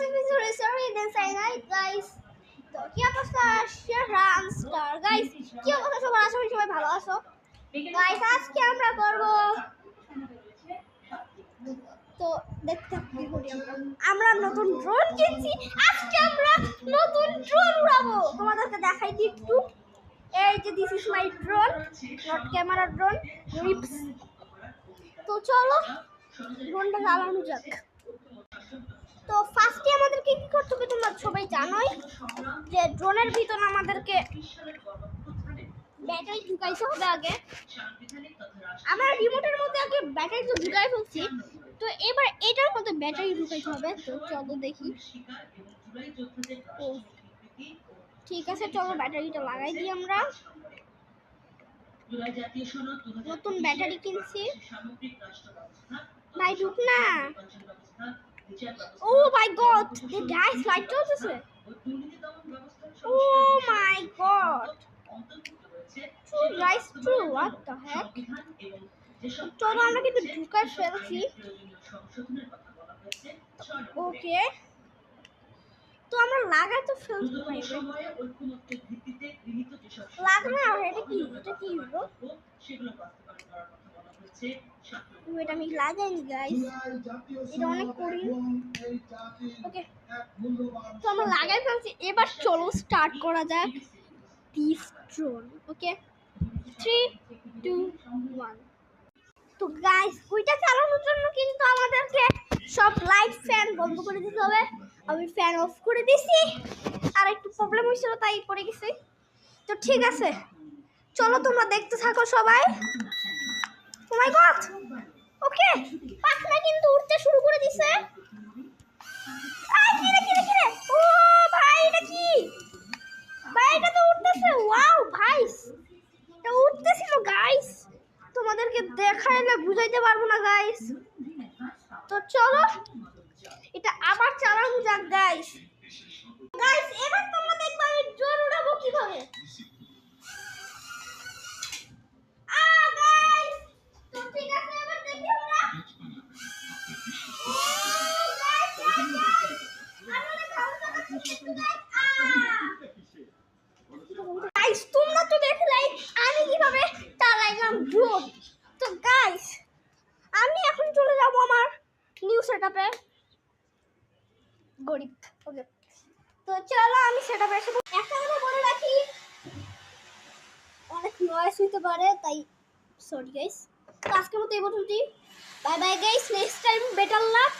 sorry then say night guys. তো কি অবস্থা রানস্টার গাইস, কি অবস্থা সবার? আশা করি সবাই ভালো আছো গাইস। আজকে আমরা করব, তো দেখতে করি আমরা নতুন ড্রোন কিনছি। আজকে আমরা নতুন ড্রোন উড়াবো, তোমাদেরকে দেখাই দিই একটু। এই যে this is my drone, not camera drone, ribs. তো চলো ড্রোনটা চালানো যাক। তো ফার্স্টে আমাদেরকে কি করতে হবে তোমরা সবাই জানোই, যে ড্রোনের ভিতর আমাদেরকে ব্যাটারি ঢুকাইতে হবে আগে। আমরা রিমোটের মধ্যে আগে ব্যাটারি তো ঢুকাই ফেলছি, তো এবার এটার মধ্যে ব্যাটারি ঢুকাইতে হবে। তো চলো দেখি। ও ঠিক আছে, চলো ব্যাটারিটা লাগাই দিই। আমরা নতুন ব্যাটারি কিনছি। ভাই ঢুক না। ও মাই গড, the guys লাইট জ্বলতেছে। ও মাই god, true guys, true, what the heck। চলো আমরা কিন্তু ঢুকাই ফেলছি। ওকে, তো আমরা লাগাই তো ফেলতে পারি। লাগনা, এটা কি হলো? ওয়েট, আমি লাগাইনি গাইস, এটা অনেক কঠিন। ওকে, তো আমরা লাগাই ফেলছি। এবার চলো স্টার্ট করা যাক দিস ড্রোন। ওকে, 3 2 1। তো গাইস, ওইটা চালানোর জন্য কিন্তু আমাদেরকে সব লাইট ফ্যান বন্ধ করে দিতে হবে। আমি ফ্যান অফ করে দিছি, আর একটু প্রবলেম হয়েছিল তাই পড়ে গেছি। তো ঠিক আছে, চলো তোমরা দেখতে থাকো সবাই। ও মাই গড, ওকে, পাখনা কিন্তু উড়তে শুরু করে দিছে। কিরে, ও ভাই, এটা কি ভাই? এটা তো উড়তেছে। ওয়াও ভাই, এটা উড়তেছিল গাইস, তোমাদেরকে দেখাইলে বুঝাইতে পারবো না গাইস। তো চলো এটা আবার চালানো যাক গাইস। গাইস, এবার তোমরা দেখবে আমি ড্রোন উড়াবো কিভাবে। গাইস, তো ঠিক আছে, এবার দেখি আমরা। গাইস, তোমরা তো দেখলাই আমি কিভাবে চালাইলাম ড্রোন। তো গাইস, আমি এখন চলে যাব আমার নিউ সেটআপে। গরিব, ওকে, তো চলো আমি সেটআপে এসে একটা কথা বলে রাখি, অনেক নয়েজ হইতে পারে, তাই সরি গাইস। তো আজকের মতো এই পর্যন্তই। Bye bye guys, next time better luck.